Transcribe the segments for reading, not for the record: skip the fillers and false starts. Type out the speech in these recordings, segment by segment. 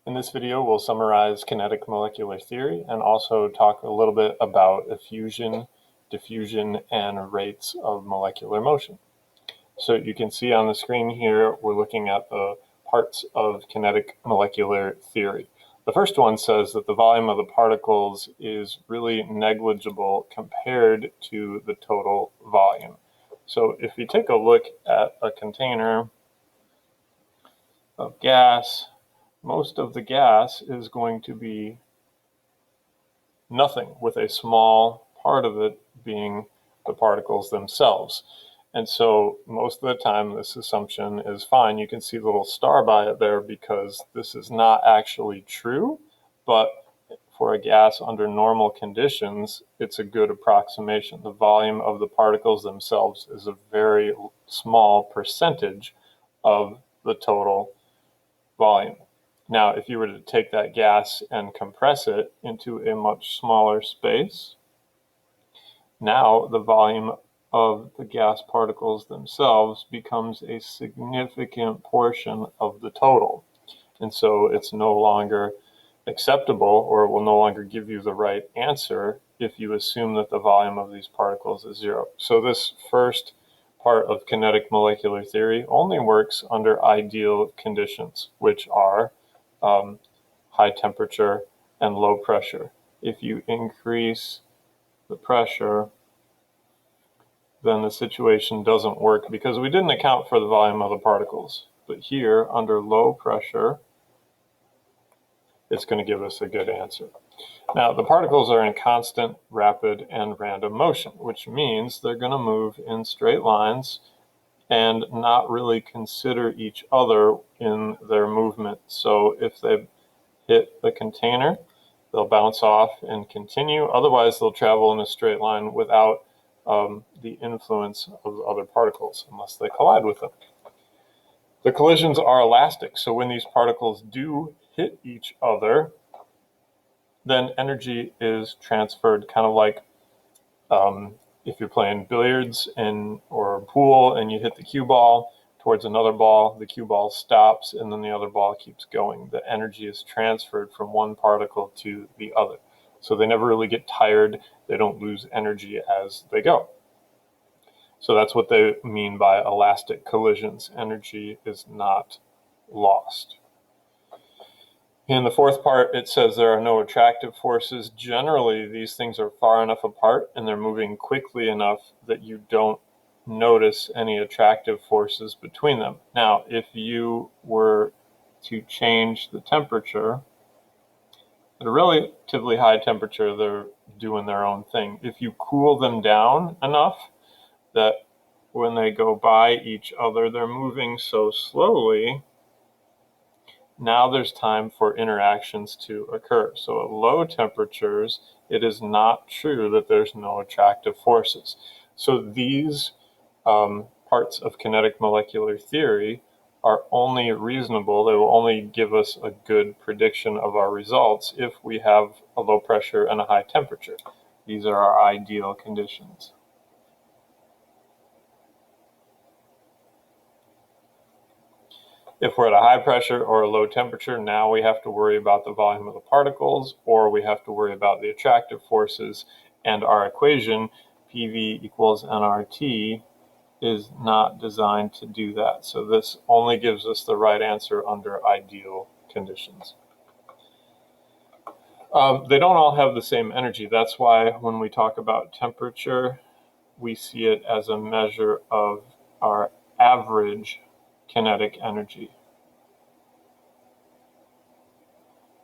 In this video, we'll summarize kinetic molecular theory and also talk a little bit about effusion, diffusion, and rates of molecular motion. So you can see on the screen here, we're looking at the parts of kinetic molecular theory. The first one says that the volume of the particles is really negligible compared to the total volume. So if you take a look at a container of gas, most of the gas is going to be nothing, with a small part of it being the particles themselves. And so most of the time this assumption is fine. You can see the little star by it there because this is not actually true, but for a gas under normal conditions, it's a good approximation. The volume of the particles themselves is a very small percentage of the total volume. Now, if you were to take that gas and compress it into a much smaller space, now the volume of the gas particles themselves becomes a significant portion of the total. And so it's no longer acceptable, or it will no longer give you the right answer if you assume that the volume of these particles is zero. So this first part of kinetic molecular theory only works under ideal conditions, which are high temperature and low pressure. If you increase the pressure, then the situation doesn't work because we didn't account for the volume of the particles. But here, under low pressure, it's going to give us a good answer. Now, the particles are in constant, rapid, and random motion, which means they're going to move in straight lines and not really consider each other in their movement. So if they hit the container, they'll bounce off and continue. Otherwise, they'll travel in a straight line without the influence of other particles, unless they collide with them. The collisions are elastic, so when these particles do hit each other, then energy is transferred, kind of like if you're playing billiards or pool and you hit the cue ball towards another ball, the cue ball stops and then the other ball keeps going. The energy is transferred from one particle to the other. So they never really get tired. They don't lose energy as they go. So that's what they mean by elastic collisions. Energy is not lost. In the fourth part, it says there are no attractive forces. Generally, these things are far enough apart and they're moving quickly enough that you don't notice any attractive forces between them. Now, if you were to change the temperature, at a relatively high temperature, they're doing their own thing. If you cool them down enough that when they go by each other, they're moving so slowly, now there's time for interactions to occur. So at low temperatures, it is not true that there's no attractive forces. So these parts of kinetic molecular theory are only reasonable. They will only give us a good prediction of our results if we have a low pressure and a high temperature. These are our ideal conditions. If we're at a high pressure or a low temperature, now we have to worry about the volume of the particles, or we have to worry about the attractive forces, and our equation, PV equals nRT, is not designed to do that. So this only gives us the right answer under ideal conditions. They don't all have the same energy. That's why when we talk about temperature, we see it as a measure of our average kinetic energy.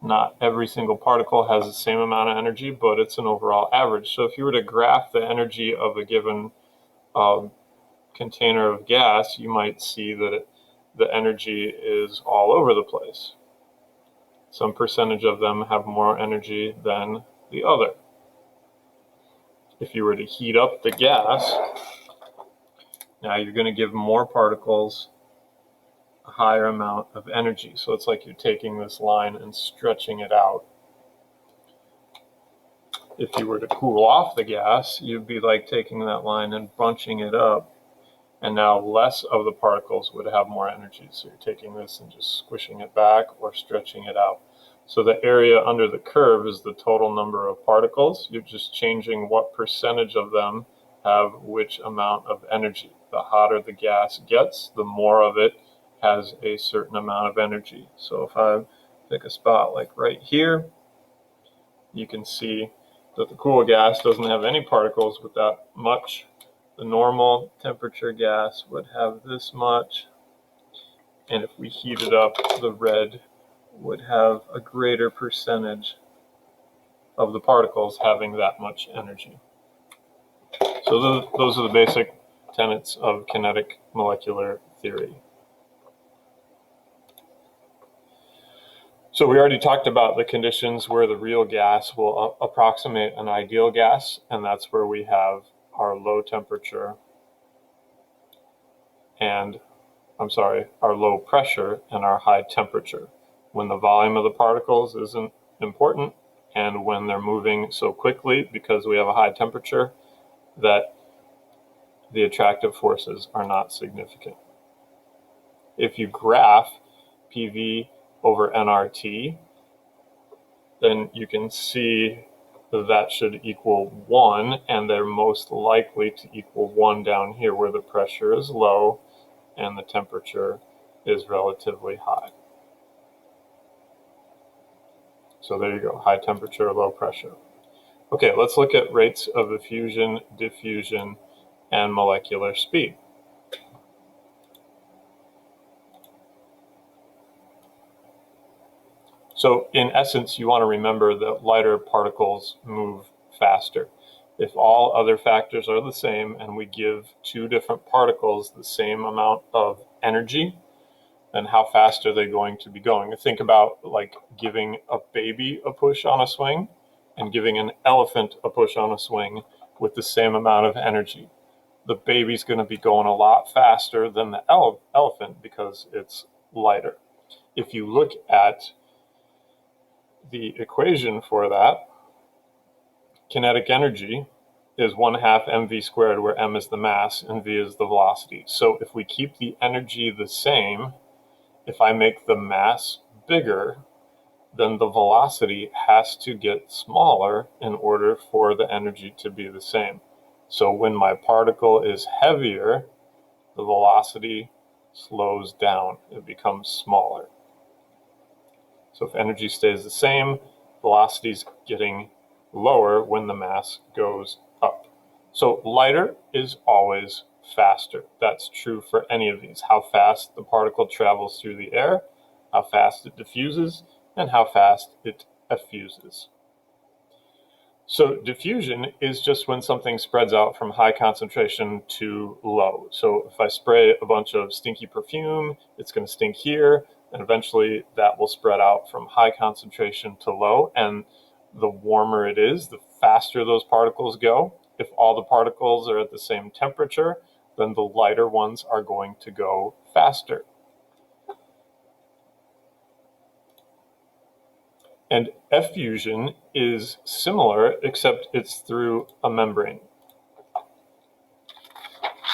Not every single particle has the same amount of energy, but it's an overall average. So if you were to graph the energy of a given container of gas, you might see that the energy is all over the place. Some percentage of them have more energy than the other. If you were to heat up the gas, now you're going to give more particles a higher amount of energy. So it's like you're taking this line and stretching it out. If you were to cool off the gas, you'd be like taking that line and bunching it up and now less of the particles would have more energy. So you're taking this and just squishing it back or stretching it out. So the area under the curve is the total number of particles. You're just changing what percentage of them have which amount of energy. The hotter the gas gets, the more of it has a certain amount of energy. So if I pick a spot like right here, you can see that the cool gas doesn't have any particles with that much. The normal temperature gas would have this much, and if we heat it up, the red would have a greater percentage of the particles having that much energy. So those are the basic tenets of kinetic molecular theory. So we already talked about the conditions where the real gas will approximate an ideal gas, and that's where we have our low temperature and, our low pressure and our high temperature, when the volume of the particles isn't important and when they're moving so quickly because we have a high temperature that the attractive forces are not significant. If you graph PV over nRT, then you can see that should equal 1, and they're most likely to equal 1 down here where the pressure is low and the temperature is relatively high. So there you go, high temperature, low pressure. Okay, let's look at rates of effusion, diffusion, and molecular speed. So in essence, you want to remember that lighter particles move faster. If all other factors are the same and we give two different particles the same amount of energy, then how fast are they going to be going? Think about like giving a baby a push on a swing and giving an elephant a push on a swing with the same amount of energy. The baby's going to be going a lot faster than the elephant because it's lighter. If you look at the equation for that, kinetic energy is 1/2 mv squared, where m is the mass and v is the velocity. So if we keep the energy the same, if I make the mass bigger, then the velocity has to get smaller in order for the energy to be the same. So when my particle is heavier, the velocity slows down, it becomes smaller. So if energy stays the same, velocity is getting lower when the mass goes up. So lighter is always faster. That's true for any of these. How fast the particle travels through the air, how fast it diffuses, and how fast it effuses. So diffusion is just when something spreads out from high concentration to low. So if I spray a bunch of stinky perfume, it's going to stink here, and eventually that will spread out from high concentration to low. And the warmer it is, the faster those particles go. If all the particles are at the same temperature, then the lighter ones are going to go faster. And effusion is similar, except it's through a membrane.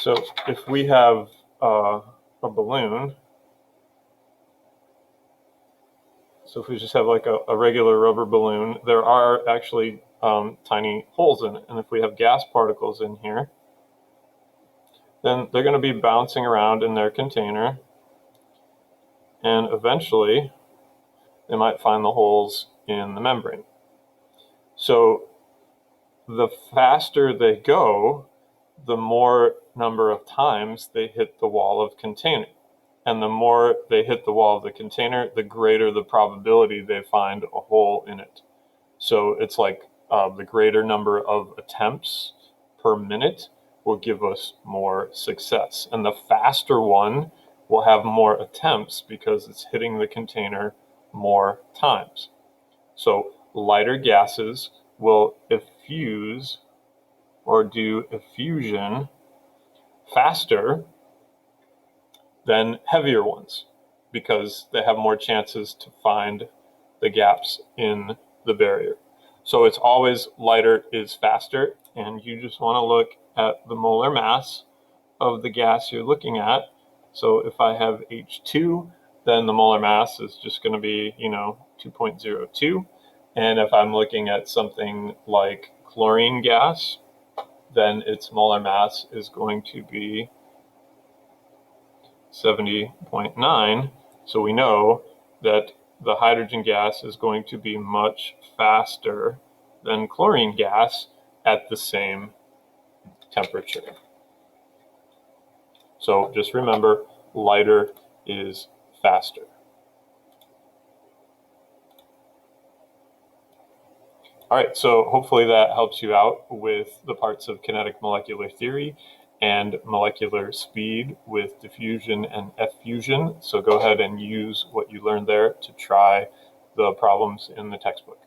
So if we have a balloon, so if we just have like a regular rubber balloon, there are actually tiny holes in it. And if we have gas particles in here, then they're going to be bouncing around in their container, and eventually they might find the holes in the membrane. So the faster they go, the more number of times they hit the wall of container. And the more they hit the wall of the container, the greater the probability they find a hole in it. So it's like the greater number of attempts per minute will give us more success. And the faster one will have more attempts because it's hitting the container more times. So lighter gases will effuse or do effusion faster than heavier ones because they have more chances to find the gaps in the barrier. So it's always lighter is faster, and you just want to look at the molar mass of the gas you're looking at. So if I have H2, then the molar mass is just going to be, 2.02. And if I'm looking at something like chlorine gas, then its molar mass is going to be 70.9. So we know that the hydrogen gas is going to be much faster than chlorine gas at the same temperature. So just remember, lighter is faster. All right, so hopefully that helps you out with the parts of kinetic molecular theory and molecular speed with diffusion and effusion. So go ahead and use what you learned there to try the problems in the textbook.